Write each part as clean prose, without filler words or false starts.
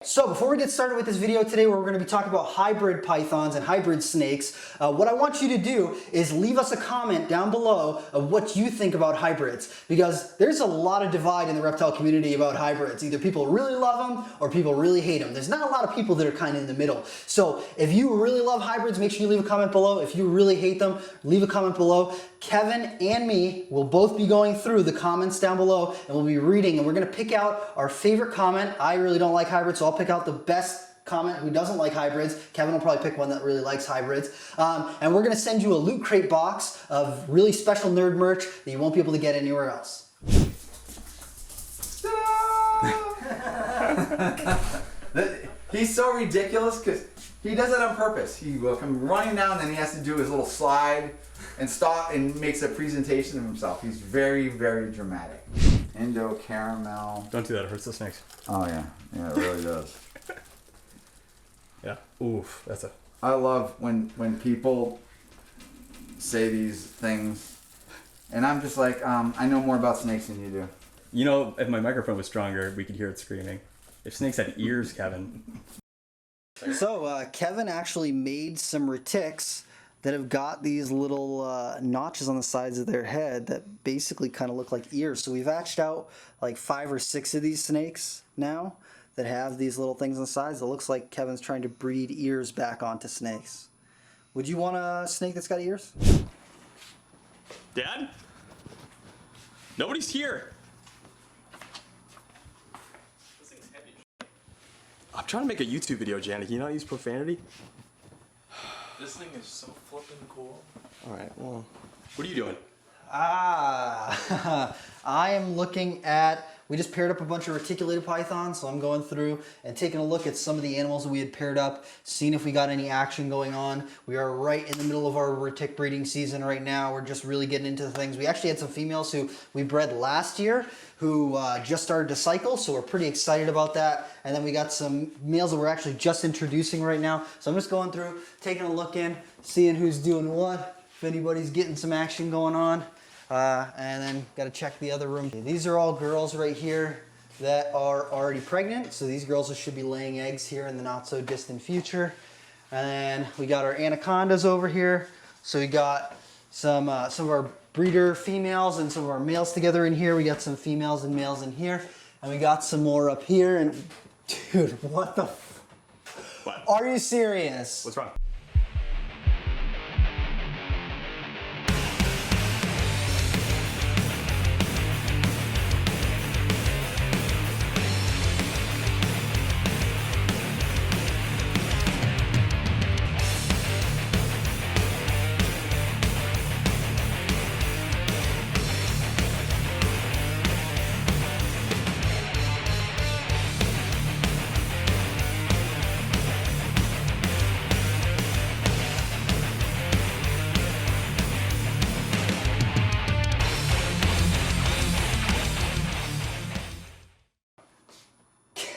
So before we get started with this video today, where we're going to be talking about hybrid pythons and hybrid snakes, what I want you to do is leave us a comment down below of what you think about hybrids, because there's a lot of divide in the reptile community about hybrids. Either people really love them or people really hate them. There's not a lot of people that are kind of in the middle. So if you really love hybrids, make sure you leave a comment below. If you really hate them, leave a comment below. Kevin and me will both be going through the comments down below and we'll be reading, and we're going to pick out our favorite comment. I really don't like hybrids, so I'll pick out the best comment who doesn't like hybrids. Kevin will probably pick one that really likes hybrids. And we're going to send you a loot crate box of really special nerd merch that you won't be able to get anywhere else. He's so ridiculous because he does it on purpose. He will come running down, and then he has to do his little slide and stop and makes a presentation of himself. He's very, very dramatic. Indo caramel. Don't do that, it hurts the snakes. Oh yeah, yeah, it really does. Yeah. Oof, that's a... I love when people say these things, and I'm just like, I know more about snakes than you do. You know, if my microphone was stronger, we could hear it screaming. If snakes had ears, Kevin. So Kevin actually made some retics that have got these little notches on the sides of their head that basically kind of look like ears. So we've hatched out like 5 or 6 of these snakes now that have these little things on the sides. It looks like Kevin's trying to breed ears back onto snakes. Would you want a snake that's got ears? Dad? Nobody's here. This thing's heavy. I'm trying to make a YouTube video, Janet. Can you not use profanity? This thing is so flippin' cool. Alright, well, what are you doing? I am looking at, we just paired up a bunch of reticulated pythons, so I'm going through and taking a look at some of the animals that we had paired up, seeing if we got any action going on. We are right in the middle of our retic breeding season right now. We're just really getting into the things. We actually had some females who we bred last year who just started to cycle, so we're pretty excited about that. And then we got some males that we're actually just introducing right now. So I'm just going through, taking a look in, seeing who's doing what, if anybody's getting some action going on. And then got to check the other room. These are all girls right here that are already pregnant. So these girls should be laying eggs here in the not so distant future. And then we got our anacondas over here. So we got some of our breeder females and some of our males together in here. We got some females and males in here. And we got some more up here. And dude, what the? What? Are you serious? What's wrong?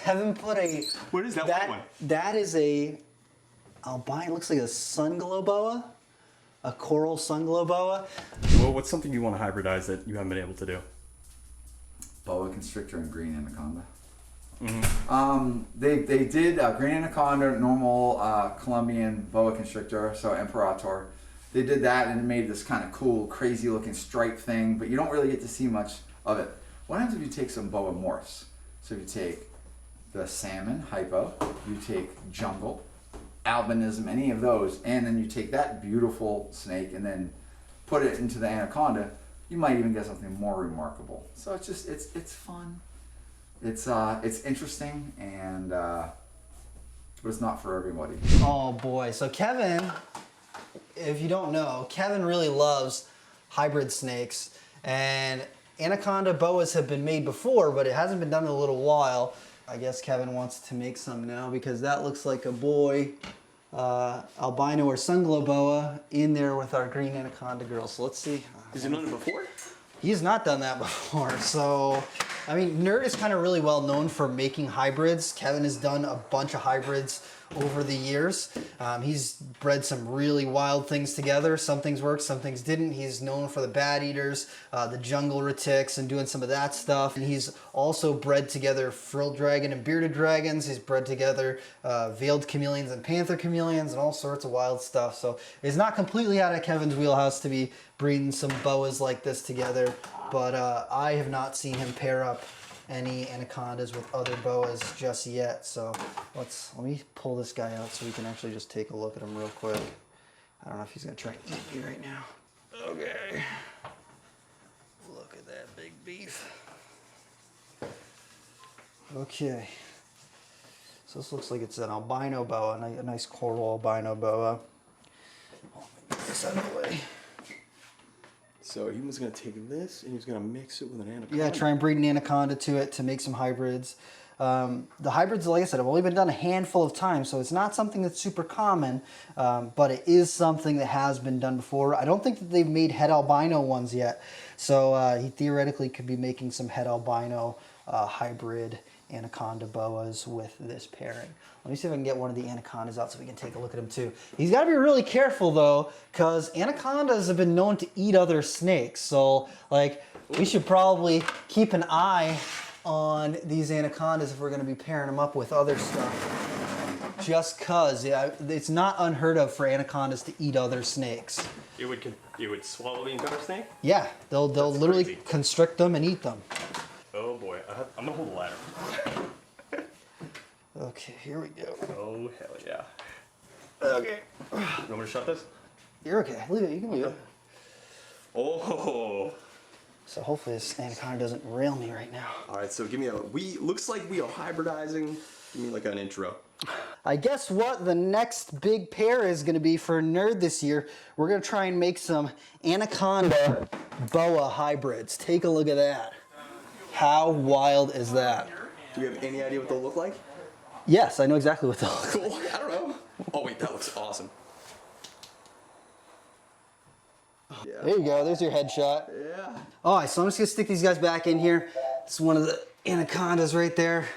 Kevin put a... What is that white one? That is a albino, it looks like a sun glow boa. A coral sun glow boa. Well, what's something you want to hybridize that you haven't been able to do? Boa constrictor and green anaconda. Mm-hmm. They did green anaconda, normal Colombian boa constrictor, so imperator. They did that and made this kind of cool, crazy looking stripe thing, but you don't really get to see much of it. What happens if you take some boa morphs? So if you take the salmon, hypo, you take jungle, albinism, any of those, and then you take that beautiful snake and then put it into the anaconda, you might even get something more remarkable. So it's just, it's fun. It's interesting, and but it's not for everybody. Oh boy, so Kevin, if you don't know, Kevin really loves hybrid snakes, and anaconda boas have been made before, but it hasn't been done in a little while. I guess Kevin wants to make some now because that looks like a boy albino or sunglow boa in there with our green anaconda girl. So let's see. Has he done it before? He's not done that before. So, I mean, Nerd is kind of really well known for making hybrids. Kevin has done a bunch of hybrids over the years. He's bred some really wild things together. Some things worked, some things didn't. He's known for the bat eaters, the jungle retics, and doing some of that stuff. And he's also bred together frilled dragon and bearded dragons. He's bred together veiled chameleons and panther chameleons and all sorts of wild stuff. So it's not completely out of Kevin's wheelhouse to be breeding some boas like this together, but I have not seen him pair up any anacondas with other boas just yet. So let me pull this guy out so we can actually just take a look at him real quick. I don't know if he's gonna try to eat me right now. Okay. Look at that big beef. Okay. So this looks like it's an albino boa, a nice coral albino boa. Oh, get this out of the way. So he was gonna take this and he was gonna mix it with an anaconda. Yeah, try and breed an anaconda to it to make some hybrids. The hybrids, like I said, have only been done a handful of times, so it's not something that's super common, but it is something that has been done before. I don't think that they've made het albino ones yet, so he theoretically could be making some het albino hybrid anaconda boas with this pairing. Let me see if I can get one of the anacondas out so we can take a look at him too. He's got to be really careful though, because anacondas have been known to eat other snakes. So like we should probably keep an eye on these anacondas if we're going to be pairing them up with other stuff. Just cause it's not unheard of for anacondas to eat other snakes. It would swallow the entire snake? Yeah, they'll literally crazy. constrict them and eat them. Oh boy, I'm gonna hold the ladder. Okay, here we go. Oh hell yeah. Okay. You want me to shut this? You're okay. Leave it. You can leave it. Oh. So hopefully this anaconda doesn't rail me right now. All right, so give me looks like we are hybridizing. Give me like an intro. I guess what the next big pair is going to be for Nerd this year. We're going to try and make some anaconda boa hybrids. Take a look at that. How wild is that? Do you have any idea what they'll look like? Yes, I know exactly what they'll look like. Cool, I don't know. Oh wait, that looks awesome. Yeah. There you go, there's your headshot. Yeah. All right, so I'm just gonna stick these guys back in here. It's one of the anacondas right there.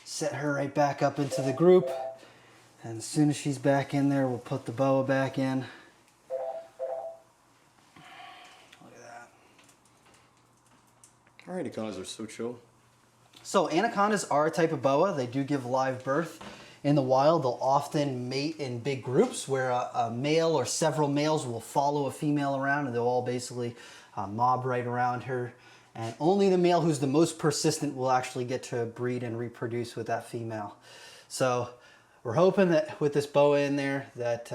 Set her right back up into the group. And as soon as she's back in there, we'll put the boa back in. Look at that. Our anacondas are so chill. So anacondas are a type of boa. They do give live birth. In the wild, they'll often mate in big groups where a male or several males will follow a female around and they'll all basically mob right around her. And only the male who's the most persistent will actually get to breed and reproduce with that female. So we're hoping that with this boa in there that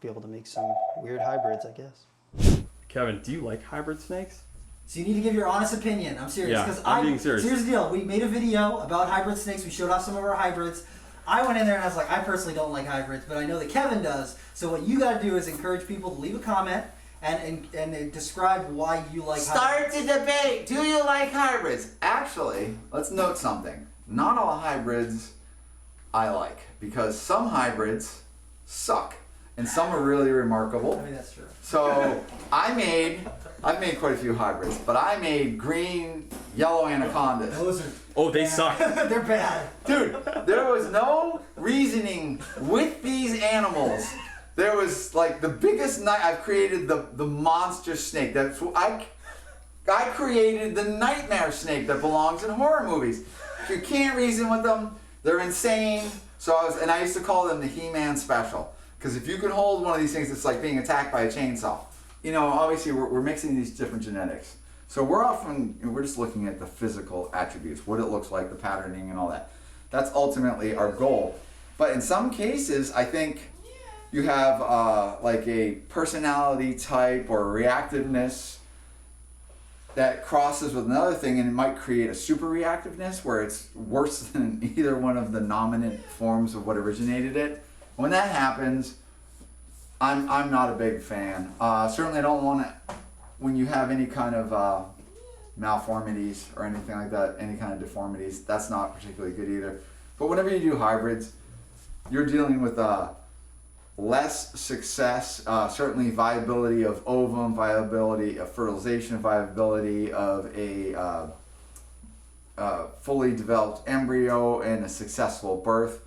be able to make some weird hybrids, I guess. Kevin, do you like hybrid snakes? So you need to give your honest opinion. I'm serious. Yeah, I'm being serious. Here's the deal. We made a video about hybrid snakes. We showed off some of our hybrids. I went in there and I was like, I personally don't like hybrids, but I know that Kevin does. So what you got to do is encourage people to leave a comment and describe why you like hybrids. Start the debate. Do you like hybrids? Actually, let's note something. Not all hybrids I like, because some hybrids suck and some are really remarkable. I mean, that's true. So I've made quite a few hybrids, but I made green, yellow anacondas. Those are Oh, they bad. suck. They're bad. Dude, there was no reasoning with these animals. There was like the biggest night I've created the monster snake. That's I created the nightmare snake that belongs in horror movies. You can't reason with them. They're insane. So I used to call them the He-Man special. Because if you can hold one of these things, it's like being attacked by a chainsaw. You know, obviously we're mixing these different genetics. So we're just looking at the physical attributes, what it looks like, the patterning and all that. That's ultimately our goal. But in some cases, I think you have like a personality type or reactiveness that crosses with another thing, and it might create a super reactiveness where it's worse than either one of the dominant forms of what originated it. When that happens, I'm not a big fan. Certainly I don't want to, when you have any kind of malformities or anything like that, any kind of deformities, that's not particularly good either. But whenever you do hybrids, you're dealing with less success, certainly viability of ovum, viability of fertilization, viability of a fully developed embryo and a successful birth,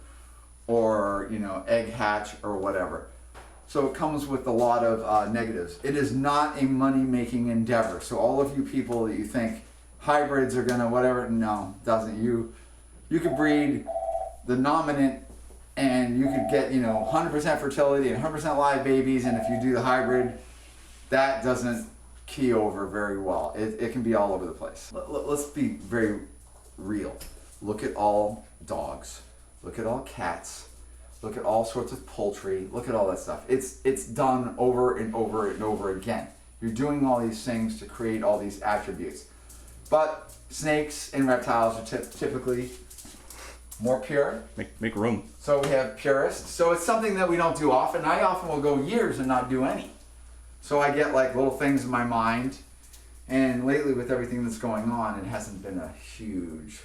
or, you know, egg hatch or whatever. So it comes with a lot of negatives. It is not a money-making endeavor. So all of you people that you think hybrids are gonna whatever, no, doesn't. You could breed the nominant and you could get, you know, 100% fertility and 100% live babies, and if you do the hybrid, that doesn't key over very well. It can be all over the place. Let's be very real. Look at all dogs. Look at all cats. Look at all sorts of poultry. Look at all that stuff. It's done over and over and over again. You're doing all these things to create all these attributes. But snakes and reptiles are typically more pure. Make room. So we have purists. So it's something that we don't do often. I often will go years and not do any. So I get like little things in my mind. And lately with everything that's going on, it hasn't been a huge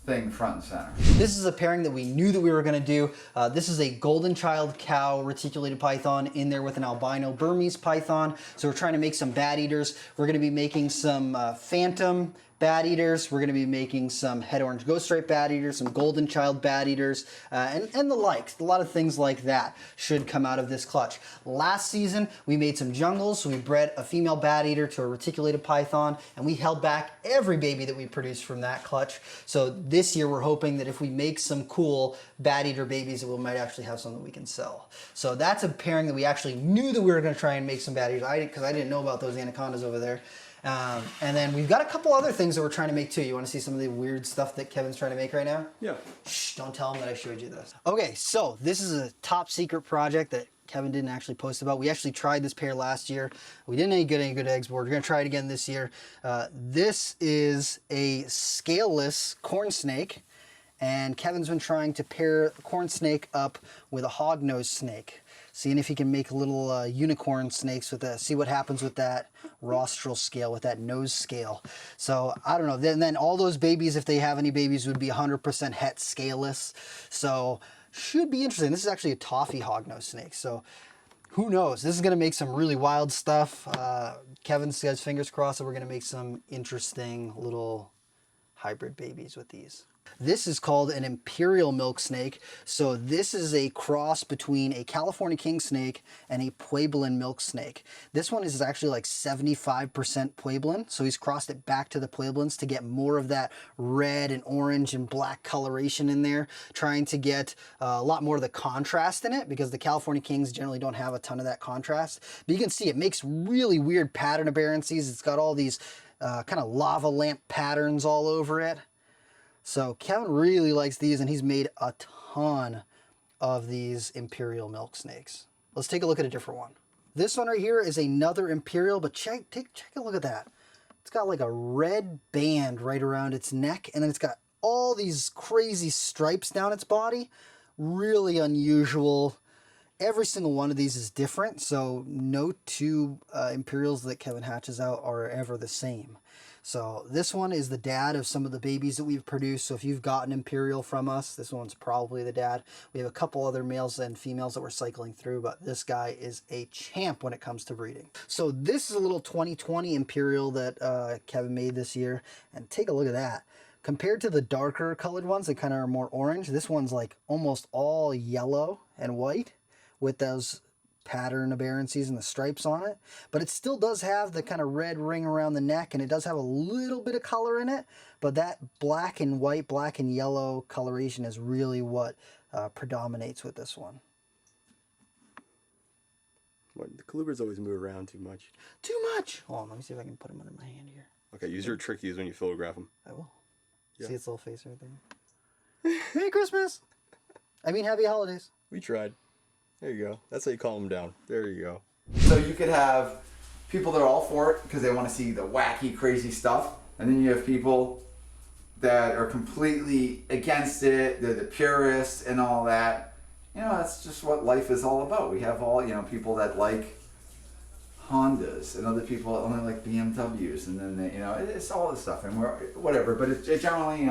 thing front and center. This is a pairing that we knew that we were going to do. This is a golden child cow reticulated python in there with an albino Burmese python. So we're trying to make some bat eaters. We're going to be making some phantom bat eaters. We're going to be making some head orange ghost stripe bat eaters, some golden child bat eaters, and the likes. A lot of things like that should come out of this clutch. Last season, we made some jungles. So we bred a female bat eater to a reticulated python, and we held back every baby that we produced from that clutch. So this year, we're hoping that if we make some cool bat eater babies, that we might actually have some that we can sell. So that's a pairing that we actually knew that we were going to try and make some bat eaters, because I didn't know about those anacondas over there. And then we've got a couple other things that we're trying to make too. You want to see some of the weird stuff that Kevin's trying to make right now? Yeah. Shh, don't tell him that I showed you this. Okay, so this is a top secret project that Kevin didn't actually post about. We actually tried this pair last year. We didn't get any good eggs, but we're going to try it again this year. This is a scaleless corn snake, and Kevin's been trying to pair the corn snake up with a hognose snake, seeing if he can make little unicorn snakes with that, see what happens with that rostral scale, with that nose scale. So I don't know. Then all those babies, if they have any babies, would be 100% het scaleless. So should be interesting. This is actually a toffee hognose snake. So who knows? This is going to make some really wild stuff. Kevin's got his fingers crossed that we're going to make some interesting little hybrid babies with these. This is called an Imperial milk snake. So this is a cross between a California king snake and a Pueblan milk snake. This one is actually like 75% Pueblan. So he's crossed it back to the Pueblans to get more of that red and orange and black coloration in there, trying to get a lot more of the contrast in it, because the California kings generally don't have a ton of that contrast. But you can see it makes really weird pattern aberrancies. It's got all these kind of lava lamp patterns all over it. So Kevin really likes these, and he's made a ton of these Imperial milk snakes. Let's take a look at a different one. This one right here is another Imperial, but check a look at that. It's got like a red band right around its neck, and then it's got all these crazy stripes down its body. Really unusual. Every single one of these is different, so no two Imperials that Kevin hatches out are ever the same. So this one is the dad of some of the babies that we've produced. So if you've got an Imperial from us, this one's probably the dad. We have a couple other males and females that we're cycling through, but this guy is a champ when it comes to breeding. So this is a little 2020 Imperial that Kevin made this year, and take a look at that. Compared to the darker colored ones that kind of are more orange, this one's like almost all yellow and white with those pattern aberrancies and the stripes on it, but it still does have the kind of red ring around the neck, and it does have a little bit of color in it, but that black and white, black and yellow coloration is really what predominates with this one. What, the colubrids always move around too much. Too much! Hold on, let me see if I can put them under my hand here. Okay, use your trick keys when you photograph them. I will. Yeah. See its little face right there. Merry Christmas! I mean, happy holidays. We tried. There you go. That's how you calm them down. There you go. So you could have people that are all for it because they want to see the wacky, crazy stuff. And then you have people that are completely against it. They're the purists and all that. You know, that's just what life is all about. We have all, you know, people that like Hondas and other people that only like BMWs. And then, they, you know, it's all this stuff. And we're, whatever. But it generally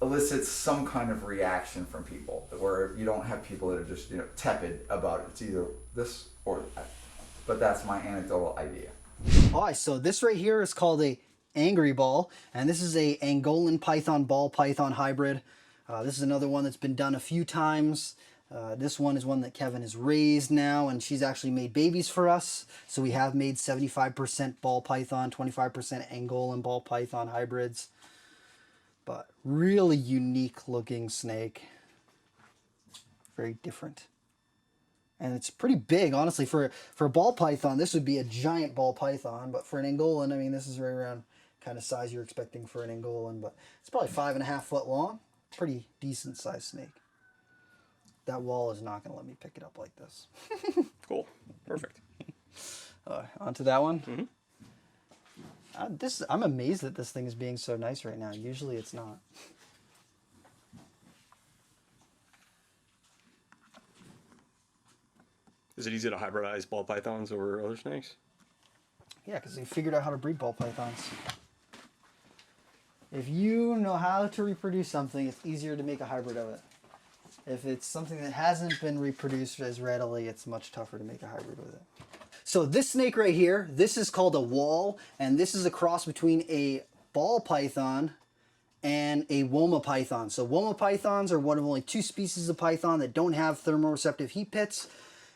elicits some kind of reaction from people, where you don't have people that are just, you know, tepid about it. It's either this or that. But that's my anecdotal idea. All right, so this right here is called a angry ball, and this is a Angolan python ball python hybrid. This is another one that's been done a few times. This one is one that Kevin has raised now, and she's actually made babies for us. So we have made 75% ball python, 25% Angolan ball python hybrids. But really unique looking snake. Very different. And it's pretty big, honestly. For a ball python, this would be a giant ball python. But for an Angolan, I mean, this is right around kind of size you're expecting for an Angolan. But it's probably 5.5 foot long. Pretty decent sized snake. That wall is not going to let me pick it up like this. Cool. Perfect. Onto that one. I'm amazed that this thing is being so nice right now. Usually it's not. Is it easy to hybridize ball pythons over other snakes? Yeah, because they figured out how to breed ball pythons. If you know how to reproduce something, it's easier to make a hybrid of it. If it's something that hasn't been reproduced as readily, it's much tougher to make a hybrid with it. So this snake right here, this is called a wall, and this is a cross between a ball python and a Woma python. So Woma pythons are one of only 2 species of python that don't have thermoreceptive heat pits.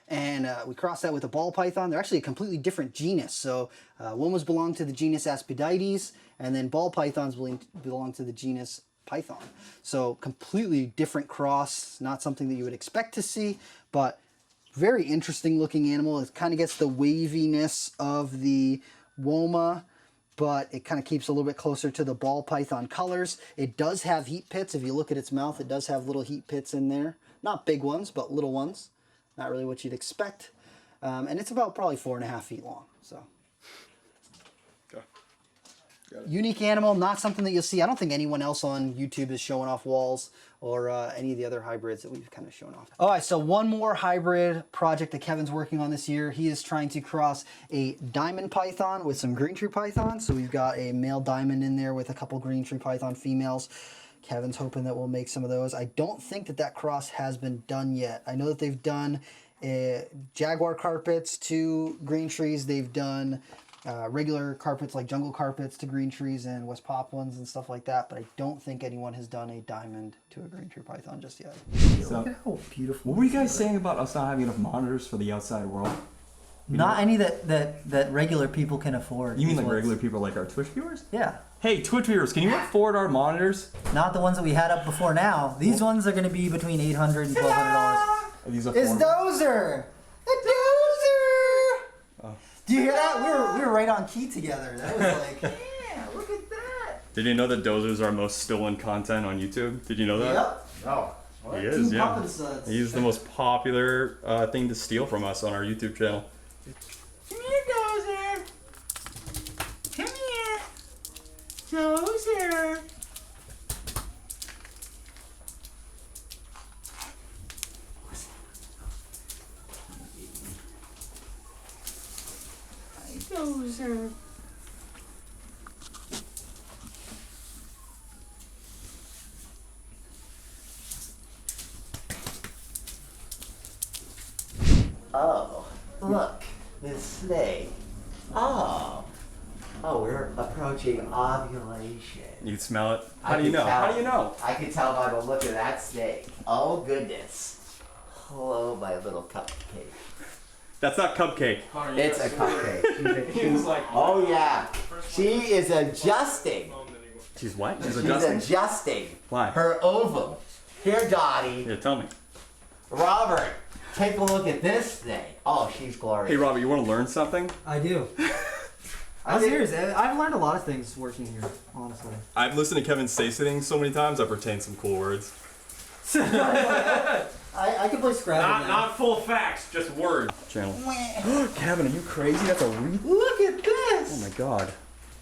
And we cross that with a ball python. They're actually a completely different genus. So Womas belong to the genus Aspidites, and then ball pythons belong to the genus Python. So completely different cross, not something that you would expect to see, but very interesting looking animal. It kind of gets the waviness of the Woma, but it kind of keeps a little bit closer to the ball python colors. It does have heat pits. If you look at its mouth, it does have little heat pits in there. Not big ones, but little ones. Not really what you'd expect. And it's about probably 4.5 feet long. So unique animal, not something that you'll see. I don't think anyone else on YouTube is showing off walls or any of the other hybrids that we've kind of shown off. All right, so one more hybrid project that Kevin's working on this year. He is trying to cross a diamond python with some green tree python. So we've got a male diamond in there with a couple green tree python females. Kevin's hoping that we'll make some of those. I don't think that cross has been done yet. I know that they've done jaguar carpets to green trees. They've done regular carpets like jungle carpets to green trees and West Poplands and stuff like that, but I don't think anyone has done a diamond to a green tree python just yet. So, Look at how beautiful. what were you guys saying about us not having enough monitors for the outside world? Not any that regular people can afford. You mean These like ones. regular people like our Twitch viewers? Yeah. Hey, Twitch viewers, can you afford our monitors? Not the ones that we had up before now. These ones are going to be between $800 and $1,200. Are these It's affordable? Dozer! The Dozer! Oh. Do you hear that? We were right on key together. That was like, yeah, look at that. Did you know that dozers are most stolen content on YouTube? Did you know that? Yep. Oh. He is, Team yeah. Pumpkin Suds. He's the most popular thing to steal from us on our YouTube channel. Come here, Dozer. Come here. Dozer. Hi, Dozer. Oh, look, this snake. Oh, we're approaching ovulation. You can smell it. I How do you can know? tell. How do you know? I can tell by the look of that snake. Oh, goodness. Hello, my little cupcake. That's not cupcake. It's a cupcake. Oh, yeah. She is adjusting. She's what? She's She's adjusting? adjusting Why? her ovum. Here, Dottie. Yeah, tell me. Robert, take a look at this snake. Oh, she's glorious. Hey, Robert, you want to learn something? I do. I'm serious. I've learned a lot of things working here, honestly. I've listened to Kevin say things so many times, I've retained some cool words. I can play Scrabble now. Not full facts, just words. Channel. Kevin, are you crazy? That's a Look at Oh this! my god.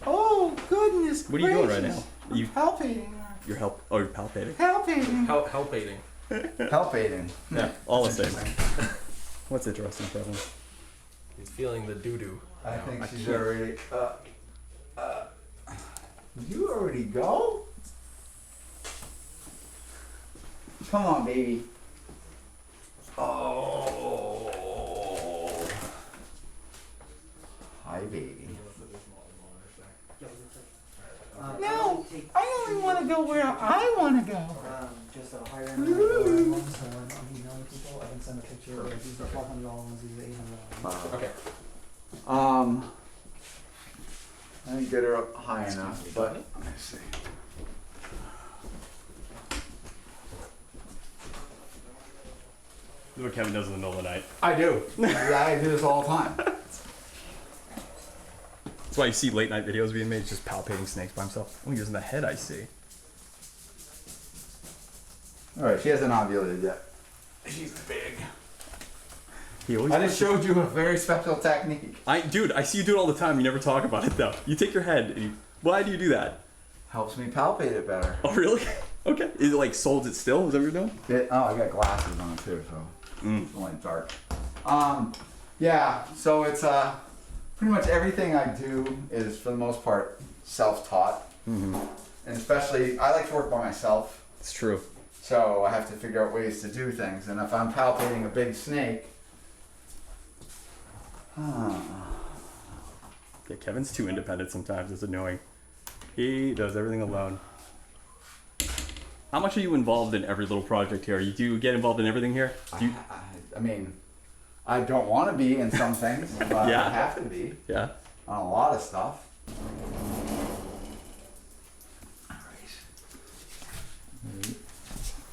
Oh, goodness What are you doing right now? You Palpating. you're you're palpating. Palpating. Help aiding. Palpating. Yeah, all the same. What's interesting, Kevin? He's feeling the doo-doo. I think she's already. You already go? Come on, baby. Oh. Hi, baby. No, I only want to go where I want to go. just a higher end one, so when I'm emailing people, I can send a picture. Like these are $1,200 ones, these are $800. Okay. I didn't get her up high enough, but let me see. This is what Kevin does in the middle of the night. I do. I do this all the time. That's why you see late night videos being made, just palpating snakes by himself. Oh, he goes in the head, I see. All right, she hasn't ovulated yet. She's big. He always I just showed you a very special technique. Dude, I see you do it all the time. You never talk about it though. You take your head. And why do you do that? Helps me palpate it better. Oh, really? Okay. Is it like solds it still? Is that what you're doing? I got glasses on too, so it's only dark. Yeah, so it's pretty much everything I do is for the most part self-taught, and especially I like to work by myself. It's true. So I have to figure out ways to do things, and if I'm palpating a big snake, Yeah, Kevin's too independent sometimes. It's annoying. He does everything alone. How much are you involved in every little project here? Do you get involved in everything here? Do you, I mean, I don't want to be in some things, but Yeah. I have to be yeah. on a lot of stuff.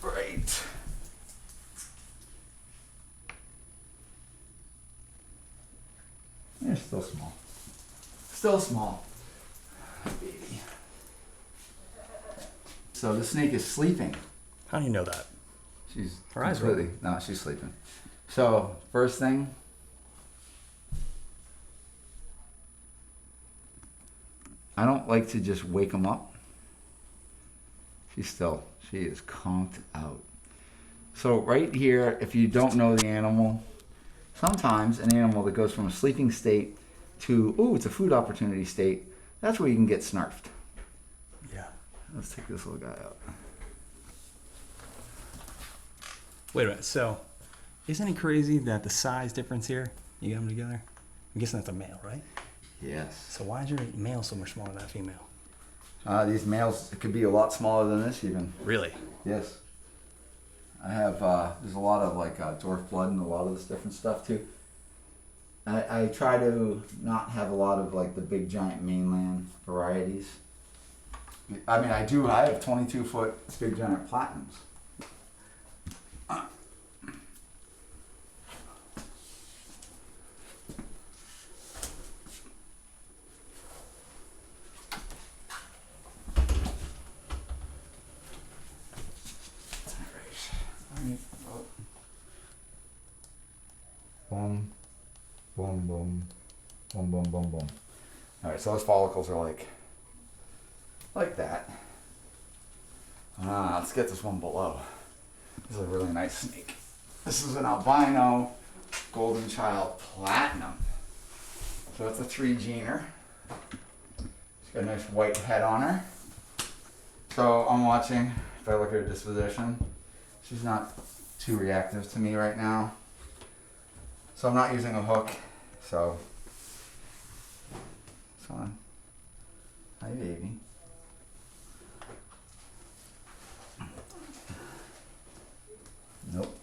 Right. They're still small. Still small. Baby. So the snake is sleeping. How do you know that? She's Her eyes are completely, no, she's sleeping. So first thing, I don't like to just wake them up. She is conked out. So right here, if you don't know the animal, sometimes an animal that goes from a sleeping state to, oh, it's a food opportunity state, that's where you can get snarfed. Yeah. Let's take this little guy out. Wait a minute. So, isn't it crazy that the size difference here, you get them together? I'm guessing that's a male, right? Yes. So why is your male so much smaller than that female? These males, it could be a lot smaller than this even. Really? Yes. I have, there's a lot of like dwarf blood and a lot of this different stuff too. I try to not have a lot of like the big giant mainland varieties. I mean, I have 22-foot big giant platinums. Boom, boom, boom, boom, boom, boom, boom. All right, so those follicles are like that. Let's get this one below. This is a really nice snake. This is an albino golden child platinum. So it's a 3-gener. She's got a nice white head on her. So I'm watching, if I look at her disposition, she's not too reactive to me right now. So I'm not using a hook, so it's fine. Hi, baby. Nope.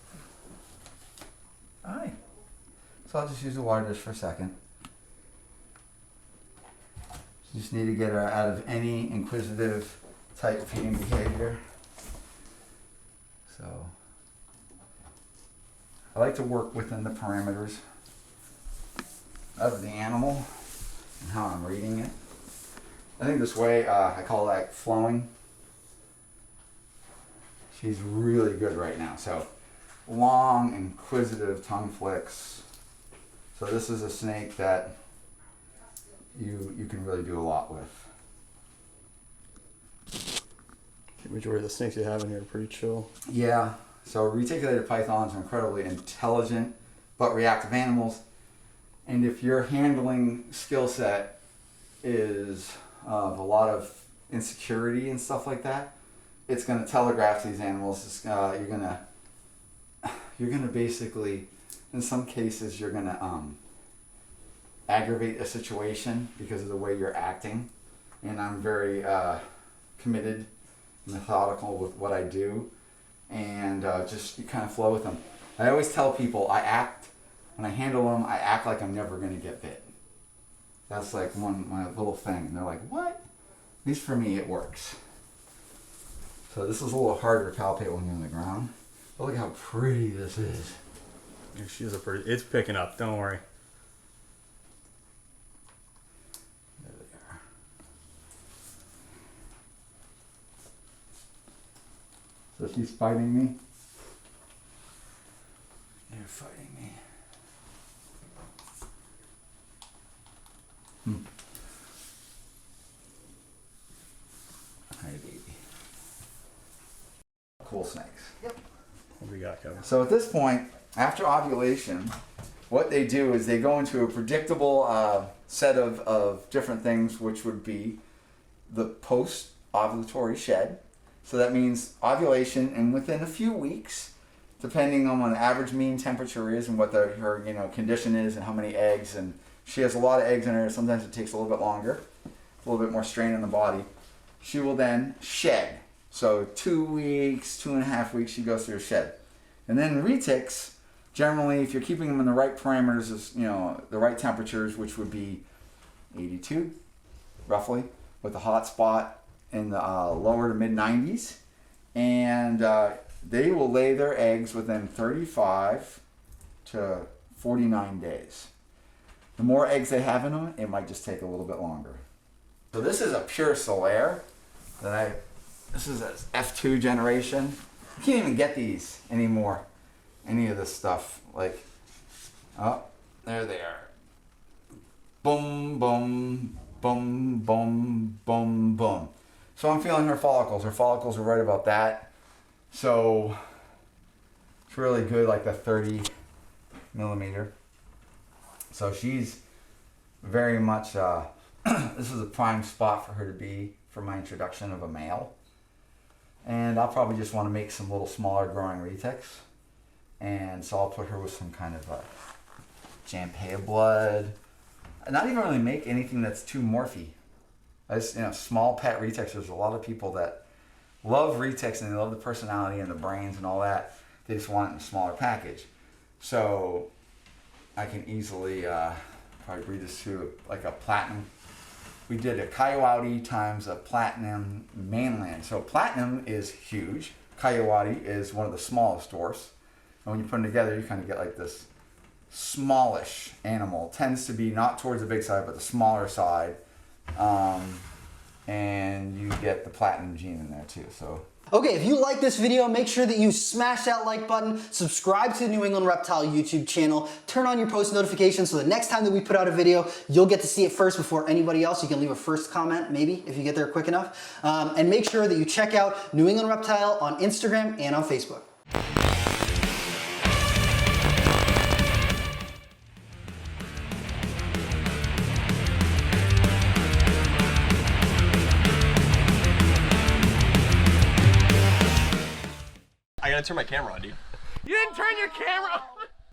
Hi. So I'll just use the water dish for a second. Just need to get her out of any inquisitive type feeding behavior. So I like to work within the parameters of the animal and how I'm reading it. I think this way, I call that flowing. She's really good right now. So long, inquisitive tongue flicks. So this is a snake that you can really do a lot with. The majority of the snakes you have in here are pretty chill. Yeah. So reticulated pythons are incredibly intelligent but reactive animals. And if your handling skill set is of a lot of insecurity and stuff like that, it's going to telegraph these animals. You're going to basically, in some cases, you're going to aggravate a situation because of the way you're acting. And I'm very committed, methodical with what I do. and just you kind of flow with them. I always tell people when I handle them, I act like I'm never going to get bit. That's like my little thing. And they're like, what? At least for me, it works. So this is a little harder to palpate when you're on the ground. But look how pretty this is. Your shoes are pretty. It's picking up. Don't worry. There they are. So she's fighting me. They're fighting me. Hi, baby. Cool snakes. Yep. What do we got, Kevin? So at this point, after ovulation, what they do is they go into a predictable set of different things, which would be the post-ovulatory shed. So that means ovulation, and within a few weeks, depending on what the average mean temperature is and what her condition is and how many eggs, and she has a lot of eggs in her. Sometimes it takes a little bit longer, a little bit more strain on the body. She will then shed. So 2 weeks, 2.5 weeks, she goes through a shed. And then retics, generally, if you're keeping them in the right parameters, is the right temperatures, which would be 82, roughly, with a hot spot in the lower to mid 90s, and they will lay their eggs within 35 to 49 days. The more eggs they have in them, it might just take a little bit longer. So this is a pure Solaire this is an F2 generation. You can't even get these anymore. Any of this stuff. Like, oh, there they are. Boom, boom, boom, boom, boom, boom. So I'm feeling her follicles. Her follicles are right about that. So it's really good, like the 30 millimeter. So she's very much, this is a prime spot for her to be for my introduction of a male. And I'll probably just want to make some little smaller growing retics. And so I'll put her with some kind of Jampea blood. And not even really make anything that's too morphy. Small pet retics. There's a lot of people that love retics and they love the personality and the brains and all that. They just want it in a smaller package. So I can easily probably breed this to like a platinum. We did a Coyote times a platinum mainland. So platinum is huge. Coyote is one of the smallest dwarfs. And when you put them together, you kind of get like this smallish animal. Tends to be not towards the big side, but the smaller side. And you get the platinum gene in there too. So. Okay, if you like this video, make sure that you smash that like button, subscribe to the New England Reptile YouTube channel, turn on your post notifications so the next time that we put out a video, you'll get to see it first before anybody else. You can leave a first comment, maybe, if you get there quick enough. And make sure that you check out New England Reptile on Instagram and on Facebook. I gotta turn my camera on, dude. You didn't turn your camera.